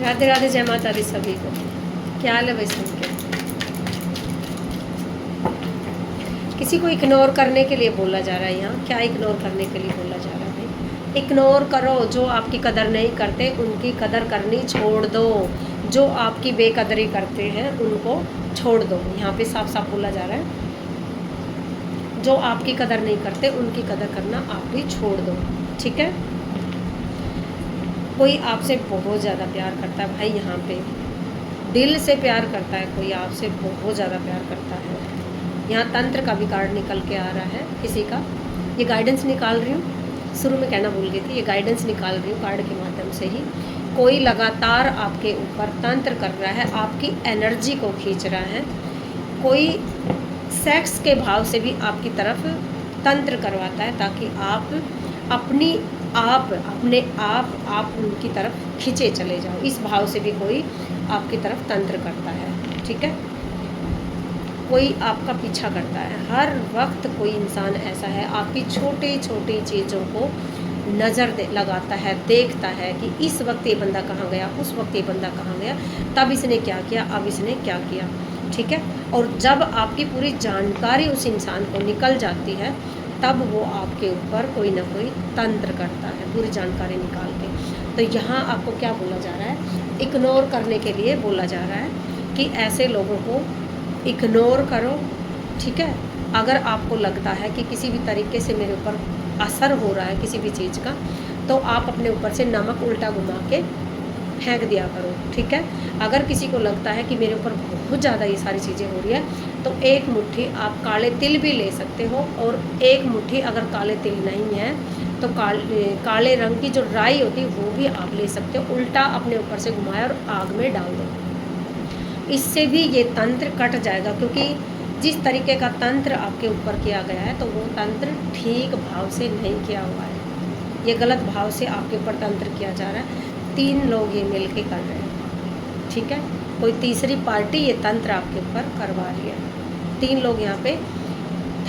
राधे राधे, जय माता दी सभी को। क्या हाल है भाई सबके? किसी को इग्नोर करने के लिए बोला जा रहा है यहाँ। क्या इग्नोर करने के लिए बोला जा रहा है भाई? इग्नोर करो। जो आपकी कदर नहीं करते उनकी कदर करनी छोड़ दो। जो आपकी बेकदरी करते हैं उनको छोड़ दो। यहाँ पे साफ साफ बोला जा रहा है, जो आपकी कदर नहीं करते उनकी कदर करना आप भी छोड़ दो। ठीक है। कोई आपसे बहुत ज़्यादा प्यार करता है भाई, यहाँ पे दिल से प्यार करता है, कोई आपसे बहुत ज़्यादा प्यार करता है। यहाँ तंत्र का भी कार्ड निकल के आ रहा है किसी का। ये गाइडेंस निकाल रही हूँ, शुरू में कहना भूल गई थी, ये गाइडेंस निकाल रही हूँ कार्ड के माध्यम से ही। कोई लगातार आपके ऊपर तंत्र कर रहा है, आपकी एनर्जी को खींच रहा है। कोई सेक्स के भाव से भी आपकी तरफ तंत्र करवाता है ताकि आप अपने आप उनकी तरफ खींचे चले जाओ। इस भाव से भी कोई आपकी तरफ तंत्र करता है। ठीक है। कोई आपका पीछा करता है हर वक्त। कोई इंसान ऐसा है आपकी छोटी छोटी चीज़ों को नज़र लगाता है, देखता है कि इस वक्त ये बंदा कहाँ गया, उस वक्त ये बंदा कहाँ गया, तब इसने क्या किया, अब इसने क्या किया। ठीक है। और जब आपकी पूरी जानकारी उस इंसान को निकल जाती है तब वो आपके ऊपर कोई ना कोई तंत्र करता है, पूरी जानकारी निकाल के। तो यहाँ आपको क्या बोला जा रहा है? इग्नोर करने के लिए बोला जा रहा है कि ऐसे लोगों को इग्नोर करो। ठीक है। अगर आपको लगता है कि किसी भी तरीके से मेरे ऊपर असर हो रहा है किसी भी चीज़ का, तो आप अपने ऊपर से नमक उल्टा घुमा के फेंक दिया करो। ठीक है। अगर किसी को लगता है कि मेरे ऊपर बहुत ज़्यादा ये सारी चीज़ें हो रही है, तो एक मुट्ठी आप काले तिल भी ले सकते हो, और एक मुट्ठी अगर काले तिल नहीं है तो काले रंग की जो राई होती है वो भी आप ले सकते हो। उल्टा अपने ऊपर से घुमाया और आग में डाल दो। इससे भी ये तंत्र कट जाएगा, क्योंकि जिस तरीके का तंत्र आपके ऊपर किया गया है तो वो तंत्र ठीक भाव से नहीं किया हुआ है। ये गलत भाव से आपके ऊपर तंत्र किया जा रहा है। 3 लोग ये मिल के कर रहे हैं। ठीक है। कोई तीसरी पार्टी ये तंत्र आपके ऊपर करवा रही है। 3 लोग यहाँ पे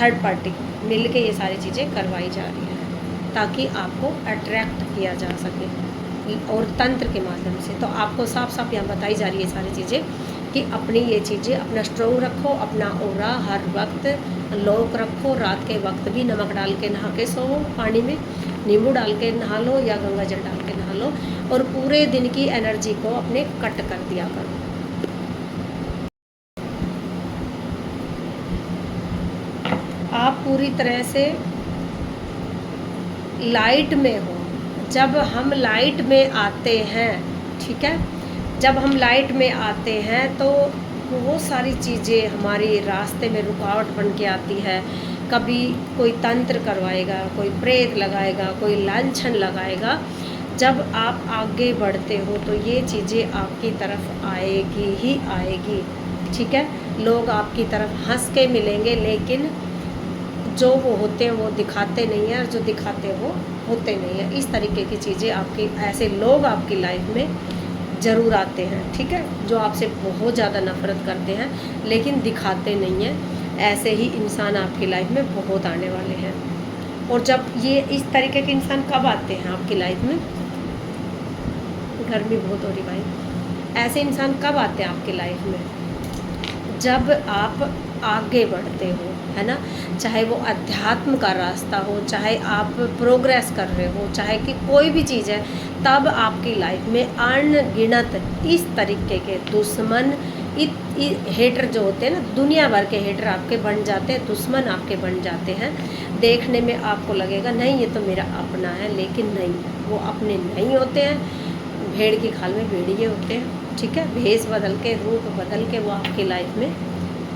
थर्ड पार्टी मिल के ये सारी चीज़ें करवाई जा रही हैं ताकि आपको अट्रैक्ट किया जा सके, और तंत्र के माध्यम से। तो आपको साफ साफ यहाँ बताई जा रही है सारी चीज़ें कि अपनी ये चीज़ें अपना स्ट्रॉन्ग रखो, अपना ऑरा हर वक्त लॉक रखो। रात के वक्त भी नमक डाल के नहा के सो, पानी में नींबू डाल के नहा लो या गंगा जल डाल के नहा लो, और पूरे दिन की एनर्जी को अपने कट कर दिया करो। आप पूरी तरह से लाइट में हो। जब हम लाइट में आते हैं, ठीक है, जब हम लाइट में आते हैं तो बहुत सारी चीज़ें हमारे रास्ते में रुकावट बन के आती है। कभी कोई तंत्र करवाएगा, कोई प्रेत लगाएगा, कोई लांछन लगाएगा। जब आप आगे बढ़ते हो तो ये चीज़ें आपकी तरफ आएगी ही आएगी। ठीक है। लोग आपकी तरफ हंस के मिलेंगे, लेकिन जो वो होते हैं वो दिखाते नहीं हैं, और जो दिखाते हैं वो होते नहीं हैं। इस तरीके की चीज़ें आपकी, ऐसे लोग आपकी लाइफ में ज़रूर आते हैं। ठीक है। जो आपसे बहुत ज़्यादा नफरत करते हैं लेकिन दिखाते नहीं हैं। ऐसे ही इंसान आपकी लाइफ में बहुत आने वाले हैं। और जब ये इस तरीके के इंसान कब आते हैं आपकी लाइफ में? गर्मी बहुत हो रही भाई। ऐसे इंसान कब आते हैं आपकी लाइफ में? जब आप आगे बढ़ते हो, है ना। चाहे वो अध्यात्म का रास्ता हो, चाहे आप प्रोग्रेस कर रहे हो, चाहे कि कोई भी चीज़ है, तब आपकी लाइफ में अनगिनत इस तरीके के दुश्मन, हेटर जो होते हैं ना, दुनिया भर के हेटर आपके बन जाते हैं, दुश्मन आपके बन जाते हैं। देखने में आपको लगेगा नहीं ये तो मेरा अपना है, लेकिन नहीं, वो अपने नहीं होते हैं। भेड़ की खाल में भेड़िए होते हैं। ठीक है। भेष बदल के, रूप बदल के वो आपकी लाइफ में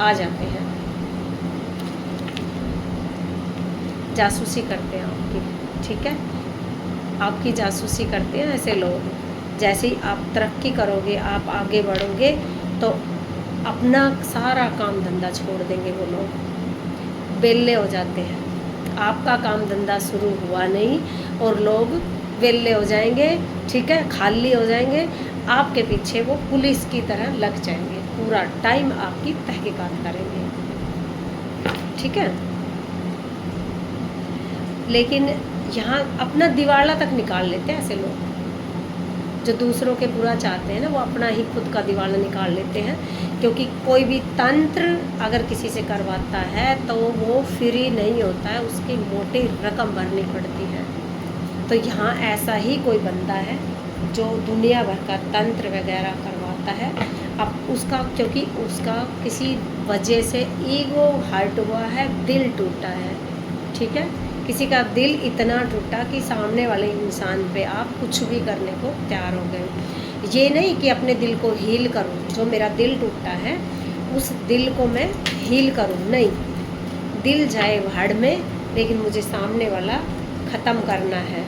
आ जाते हैं, जासूसी करते हैं आपकी। ठीक है। आपकी जासूसी करते हैं ऐसे लोग। जैसे ही आप तरक्की करोगे, आप आगे बढ़ोगे, तो अपना सारा काम धंधा छोड़ देंगे वो लोग, वेले हो जाते हैं। आपका काम धंधा शुरू हुआ नहीं और लोग वेले हो जाएंगे। ठीक है। खाली हो जाएंगे, आपके पीछे वो पुलिस की तरह लग जाएंगे, पूरा टाइम आपकी तहकीकात करेंगे। ठीक है। लेकिन यहाँ अपना दिवाला तक निकाल लेते हैं ऐसे लोग। जो दूसरों के बुरा चाहते हैं ना, वो अपना ही खुद का दिवाला निकाल लेते हैं। क्योंकि कोई भी तंत्र अगर किसी से करवाता है तो वो फ्री नहीं होता है, उसकी मोटी रकम भरनी पड़ती है। तो यहाँ ऐसा ही कोई बंदा है जो दुनिया भर का तंत्र वगैरह करवाता है। अब उसका, क्योंकि उसका किसी वजह से ईगो हर्ट हुआ है, दिल टूटा है, ठीक है। किसी का दिल इतना टूटा कि सामने वाले इंसान पे आप कुछ भी करने को तैयार हो गए। ये नहीं कि अपने दिल को हील करूं, जो मेरा दिल टूटा है उस दिल को मैं हील करूं, नहीं, दिल जाए भाड़ में, लेकिन मुझे सामने वाला ख़त्म करना है।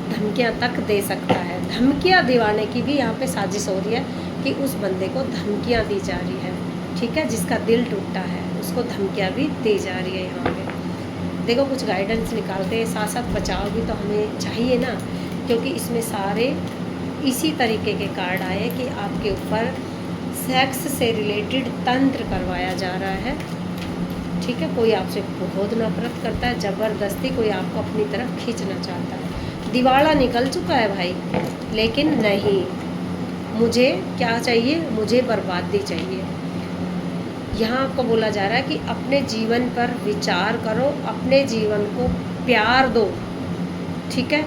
धमकियां तक दे सकता है, धमकियां दिवाने की भी यहाँ पे साजिश हो रही है कि उस बंदे को धमकियां दी जा रही है, ठीक है। जिसका दिल टूटा है उसको धमकियां भी दी जा रही है। यहाँ पे देखो कुछ गाइडेंस निकालते हैं, साथ साथ बचाव भी तो हमें चाहिए ना, क्योंकि इसमें सारे इसी तरीके के कार्ड आए कि आपके ऊपर सेक्स से रिलेटेड तंत्र करवाया जा रहा है, ठीक है। कोई आपसे बहुत नफरत करता है, ज़बरदस्ती कोई आपको अपनी तरफ खींचना चाहता है। दिवाला निकल चुका है भाई, लेकिन नहीं, मुझे क्या चाहिए, मुझे बर्बादी चाहिए। यहाँ आपको बोला जा रहा है कि अपने जीवन पर विचार करो, अपने जीवन को प्यार दो, ठीक है।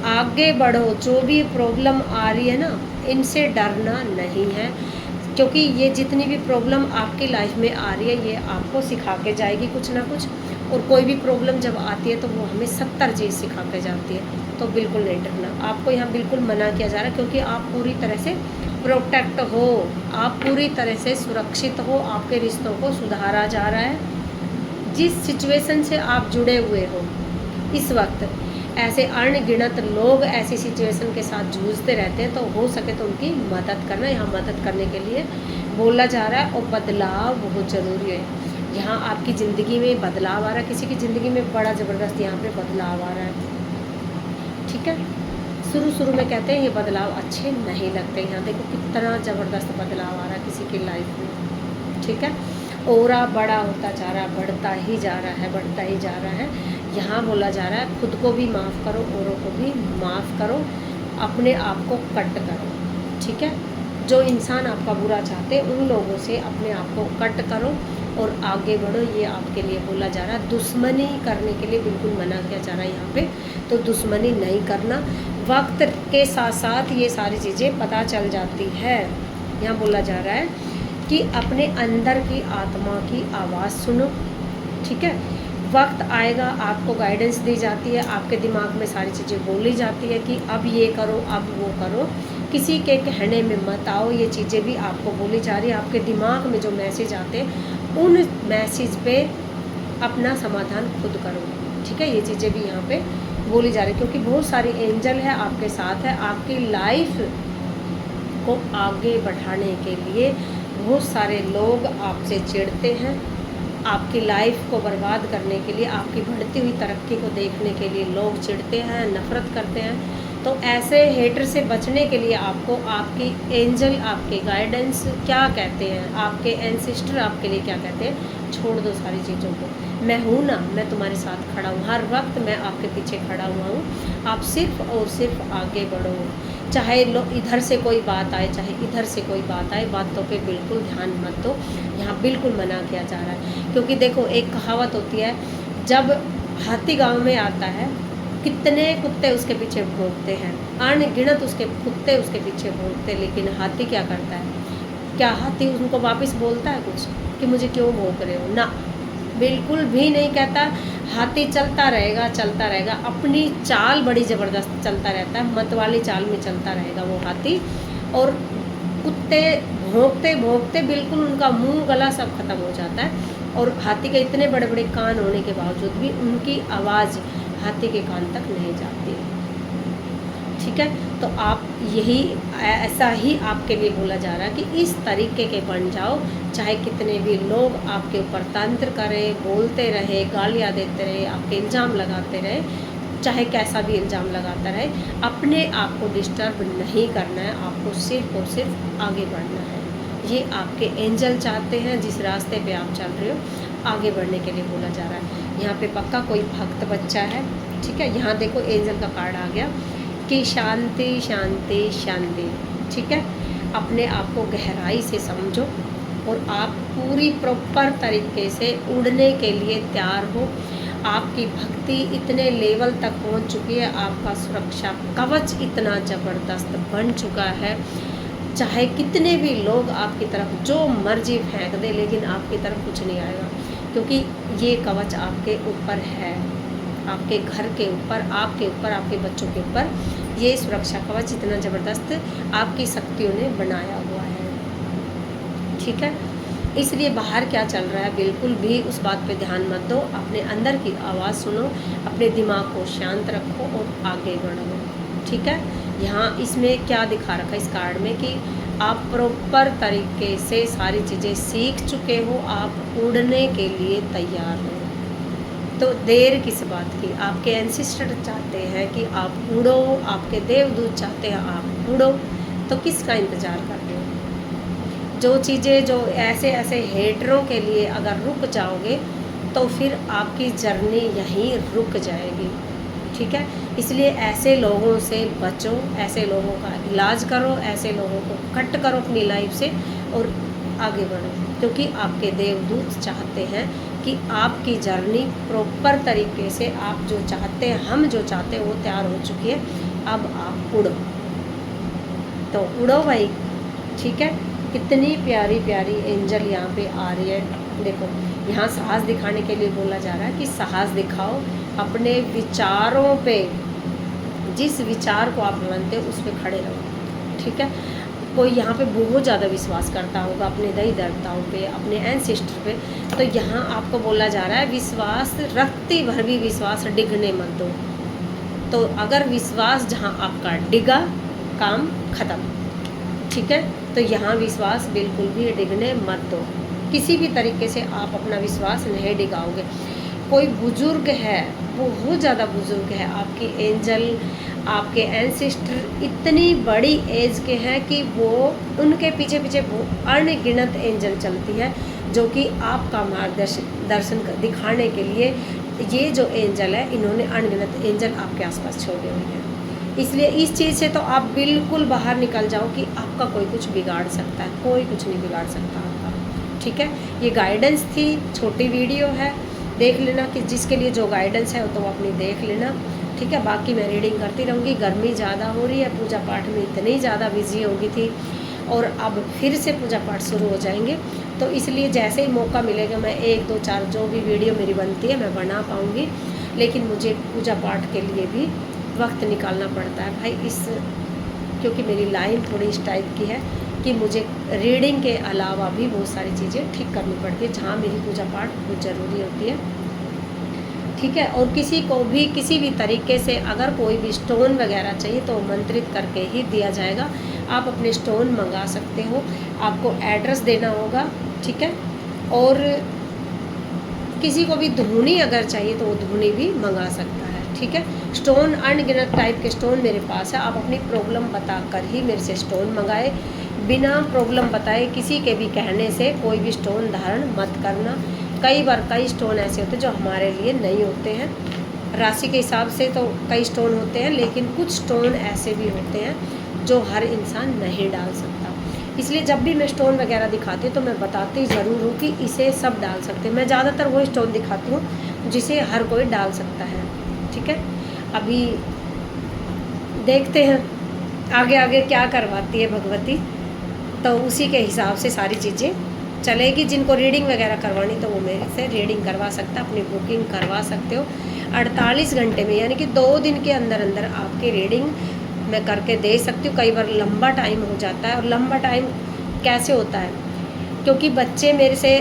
आगे बढ़ो, जो भी प्रॉब्लम आ रही है ना, इनसे डरना नहीं है, क्योंकि ये जितनी भी प्रॉब्लम आपकी लाइफ में आ रही है ये आपको सिखा के जाएगी कुछ ना कुछ। और कोई भी प्रॉब्लम जब आती है तो वो हमें 70 चीज़ सिखा के जाती है। तो बिल्कुल नहीं डरना, आपको यहाँ बिल्कुल मना किया जा रहा है, क्योंकि आप पूरी तरह से प्रोटेक्ट हो, आप पूरी तरह से सुरक्षित हो, आपके रिश्तों को सुधारा जा रहा है। जिस सिचुएशन से आप जुड़े हुए हो इस वक्त, ऐसे अनगिनत लोग ऐसी सिचुएशन के साथ जूझते रहते हैं, तो हो सके तो उनकी मदद करना। यहाँ मदद करने के लिए बोला जा रहा है, और बदलाव बहुत ज़रूरी है। यहाँ आपकी ज़िंदगी में बदलाव आ रहा है, किसी की ज़िंदगी में बड़ा ज़बरदस्त यहाँ पे बदलाव आ रहा है, ठीक है। शुरू में कहते हैं ये बदलाव अच्छे नहीं लगते, यहाँ देखो कितना ज़बरदस्त बदलाव आ रहा है किसी की लाइफ में, ठीक है। ओरा बड़ा होता जा रहा है, बढ़ता ही जा रहा है, बढ़ता ही जा रहा है। यहाँ बोला जा रहा है खुद को भी माफ़ करो, औरों को भी माफ़ करो, अपने आप को कट करो, ठीक है। जो इंसान आपका बुरा चाहते हैं उन लोगों से अपने आप को कट करो और आगे बढ़ो, ये आपके लिए बोला जा रहा है। दुश्मनी करने के लिए बिल्कुल मना किया जा रहा है यहाँ पे, तो दुश्मनी नहीं करना। वक्त के साथ साथ ये सारी चीज़ें पता चल जाती है। यहाँ बोला जा रहा है कि अपने अंदर की आत्मा की आवाज़ सुनो, ठीक है। वक्त आएगा, आपको गाइडेंस दी जाती है, आपके दिमाग में सारी चीज़ें बोली जाती है कि अब ये करो, अब वो करो। किसी के कहने में मत आओ, ये चीज़ें भी आपको बोली जा रही है। आपके दिमाग में जो मैसेज आते हैं उन मैसेज पे अपना समाधान खुद करो, ठीक है। ये चीज़ें भी यहाँ पे बोली जा रही है, क्योंकि बहुत सारी एंजल है आपके साथ है। आपकी लाइफ को आगे बढ़ाने के लिए बहुत सारे लोग आपसे चिढ़ते हैं, आपकी लाइफ को बर्बाद करने के लिए, आपकी बढ़ती हुई तरक्की को देखने के लिए लोग चिढ़ते हैं, नफ़रत करते हैं। तो ऐसे हेटर से बचने के लिए आपको आपकी एंजल, आपके गाइडेंस क्या कहते हैं, आपके एंसेस्टर आपके लिए क्या कहते हैं, छोड़ दो सारी चीज़ों को। मैं हूँ ना, मैं तुम्हारे साथ खड़ा हूँ, हर वक्त मैं आपके पीछे खड़ा हुआ हूँ। आप सिर्फ और सिर्फ आगे बढ़ो, चाहे इधर से कोई बात आए, चाहे इधर से कोई बात आए, बातों पे बिल्कुल ध्यान मत दो। यहाँ बिल्कुल मना किया जा रहा है, क्योंकि देखो एक कहावत होती है, जब हाथी गांव में आता है कितने कुत्ते उसके पीछे भौंकते हैं, अनगिनत उसके कुत्ते उसके पीछे भौंकते, लेकिन हाथी क्या करता है? क्या हाथी उनको वापस बोलता है कुछ कि मुझे क्यों भौंक रहे हो? ना, बिल्कुल भी नहीं कहता। हाथी चलता रहेगा, चलता रहेगा, अपनी चाल बड़ी ज़बरदस्त चलता रहता है, मत वाली चाल में चलता रहेगा वो हाथी। और कुत्ते भौंकते भौंकते बिल्कुल उनका मुंह गला सब खत्म हो जाता है। और हाथी के इतने बड़े बड़े कान होने के बावजूद भी उनकी आवाज़ हाथी के कान तक नहीं जाती, ठीक है। तो आप यही ऐसा ही आपके लिए बोला जा रहा है कि इस तरीके के बन जाओ, चाहे कितने भी लोग आपके ऊपर तंत्र करें, बोलते रहे, गालियाँ देते रहे, आपके इल्ज़ाम लगाते रहे, चाहे कैसा भी इल्ज़ाम लगाता रहे, अपने आप को डिस्टर्ब नहीं करना है, आपको सिर्फ और सिर्फ आगे बढ़ना है। ये आपके एंजल चाहते हैं, जिस रास्ते पे आप चल रहे हो आगे बढ़ने के लिए बोला जा रहा है। यहाँ पे पक्का कोई भक्त बच्चा है, ठीक है। यहाँ देखो एंजल का कार्ड आ गया कि शांति शांति शांति। ठीक है, अपने आप को गहराई से समझो और आप पूरी प्रॉपर तरीके से उड़ने के लिए तैयार हो। आपकी भक्ति इतने लेवल तक पहुंच चुकी है, आपका सुरक्षा कवच इतना ज़बरदस्त बन चुका है, चाहे कितने भी लोग आपकी तरफ जो मर्जी फेंक दे, लेकिन आपकी तरफ कुछ नहीं आएगा, क्योंकि ये कवच आपके ऊपर है, आपके घर के ऊपर, आपके ऊपर, आपके बच्चों के ऊपर। ये सुरक्षा कवच इतना ज़बरदस्त आपकी शक्तियों ने बनाया हुआ है। ठीक है, इसलिए बाहर क्या चल रहा है बिल्कुल भी उस बात पे ध्यान मत दो, अपने अंदर की आवाज़ सुनो, अपने दिमाग को शांत रखो और आगे बढ़ो। ठीक है, यहाँ इसमें क्या दिखा रखा है इस कार्ड में कि आप प्रॉपर तरीके से सारी चीज़ें सीख चुके हो, आप उड़ने के लिए तैयार हो। तो देर किस बात की, आपके एंसेस्टर चाहते हैं कि आप उड़ो, आपके देवदूत चाहते हैं आप उड़ो, तो किसका इंतज़ार कर रहे हो? जो चीज़ें जो ऐसे ऐसे हेटरों के लिए अगर रुक जाओगे तो फिर आपकी जर्नी यहीं रुक जाएगी। ठीक है, इसलिए ऐसे लोगों से बचो, ऐसे लोगों का इलाज करो, ऐसे लोगों को कट करो अपनी लाइफ से और आगे बढ़ो, क्योंकि आपके देवदूत चाहते हैं कि आपकी जर्नी प्रॉपर तरीके से आप जो चाहते हैं, हम जो चाहते हैं वो तैयार हो चुकी है, अब आप उड़ो। तो उड़ो भाई। ठीक है, कितनी प्यारी प्यारी एंजल यहाँ पे आ रही है। देखो, यहाँ साहस दिखाने के लिए बोला जा रहा है कि साहस दिखाओ, अपने विचारों पे, जिस विचार को आप मानते हो उस पर खड़े रहो। ठीक है, कोई यहाँ पे बहुत ज़्यादा विश्वास करता होगा अपने दई देवताओं पे, अपने एंसेस्टर पे, तो यहाँ आपको बोला जा रहा है विश्वास रत्ती भर भी विश्वास डिगने मत दो। तो अगर विश्वास जहाँ आपका डिगा, काम ख़त्म। ठीक है, तो यहाँ विश्वास बिल्कुल भी डिगने मत दो, किसी भी तरीके से आप अपना विश्वास नहीं डिगाओगे। कोई बुजुर्ग है, बहुत ज़्यादा बुजुर्ग है, आपकी एंजल, आपके एंसेस्टर इतनी बड़ी एज के हैं कि वो उनके पीछे पीछे वो अनगिनत एंजल चलती है, जो कि आपका मार्गदर्शन दिखाने के लिए ये जो एंजल है, इन्होंने अनगिनत एंजल आपके आसपास छोड़े हुए हैं। इसलिए इस चीज़ से तो आप बिल्कुल बाहर निकल जाओ कि आपका कोई कुछ बिगाड़ सकता है, कोई कुछ नहीं बिगाड़ सकता आपका। ठीक है, ये गाइडेंस थी, छोटी वीडियो है, देख लेना कि जिसके लिए जो गाइडेंस है तो वो अपनी देख लेना। ठीक है, बाकी मैं रीडिंग करती रहूँगी। गर्मी ज़्यादा हो रही है, पूजा पाठ में इतनी ज़्यादा बिजी हो गई थी और अब फिर से पूजा पाठ शुरू हो जाएंगे, तो इसलिए जैसे ही मौका मिलेगा मैं 1 2 4 जो भी वीडियो मेरी बनती है मैं बना पाऊँगी, लेकिन मुझे पूजा पाठ के लिए भी वक्त निकालना पड़ता है भाई, इस क्योंकि मेरी लाइन थोड़ी इस टाइप की है कि मुझे रीडिंग के अलावा भी बहुत सारी चीज़ें ठीक करनी पड़ती है, जहाँ मेरी पूजा पाठ बहुत ज़रूरी होती है। ठीक है, और किसी को भी किसी भी तरीके से अगर कोई भी स्टोन वगैरह चाहिए तो मंत्रित करके ही दिया जाएगा। आप अपने स्टोन मंगा सकते हो, आपको एड्रेस देना होगा। ठीक है, और किसी को भी धूनी अगर चाहिए तो वो धूनी भी मंगा सकता है। ठीक है, स्टोन अनगिनत टाइप के स्टोन मेरे पास है, आप अपनी प्रॉब्लम बताकर ही मेरे से स्टोन मंगाए, बिना प्रॉब्लम बताए किसी के भी कहने से कोई भी स्टोन धारण मत करना। कई बार कई स्टोन ऐसे होते हैं जो हमारे लिए नहीं होते हैं, राशि के हिसाब से तो कई स्टोन होते हैं, लेकिन कुछ स्टोन ऐसे भी होते हैं जो हर इंसान नहीं डाल सकता। इसलिए जब भी मैं स्टोन वगैरह दिखाती हूँ तो मैं बताती ज़रूर हूँ कि इसे सब डाल सकते हैं। मैं ज़्यादातर वो स्टोन दिखाती हूँ जिसे हर कोई डाल सकता है। ठीक है, अभी देखते हैं आगे आगे क्या करवाती है भगवती, तो उसी के हिसाब से सारी चीज़ें चलेगी। जिनको रीडिंग वगैरह करवानी तो वो मेरे से रीडिंग करवा सकता है, अपनी बुकिंग करवा सकते हो 48 घंटे में, यानी कि 2 दिन के अंदर अंदर आपकी रीडिंग मैं करके दे सकती हूँ। कई बार लंबा टाइम हो जाता है, और लंबा टाइम कैसे होता है, क्योंकि बच्चे मेरे से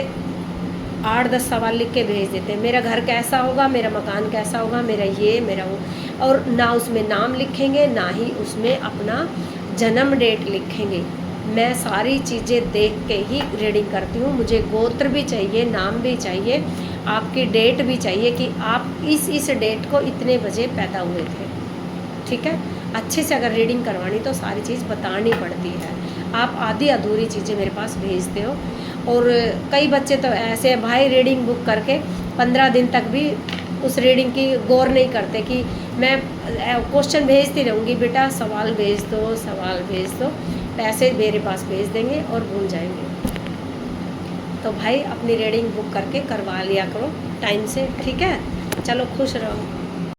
8-10 सवाल लिख के भेज देते हैं, मेरा घर कैसा होगा, मेरा मकान कैसा होगा, मेरा ये मेरा वो, और ना उसमें नाम लिखेंगे ना ही उसमें अपना जन्म डेट लिखेंगे। मैं सारी चीज़ें देख के ही रीडिंग करती हूँ। मुझे गोत्र भी चाहिए, नाम भी चाहिए, आपकी डेट भी चाहिए कि आप इस डेट को इतने बजे पैदा हुए थे। ठीक है, अच्छे से अगर रीडिंग करवानी तो सारी चीज़ बतानी पड़ती है। आप आधी अधूरी चीज़ें मेरे पास भेजते हो, और कई बच्चे तो ऐसे हैं भाई रीडिंग बुक करके 15 दिन तक भी उस रीडिंग की गौर नहीं करते कि मैं क्वेश्चन भेजती रहूँगी, बेटा सवाल भेज दो, सवाल भेज दो, पैसे मेरे पास भेज देंगे और भूल जाएंगे। तो भाई अपनी रीडिंग बुक करके करवा लिया करो टाइम से, ठीक है। चलो खुश रहो।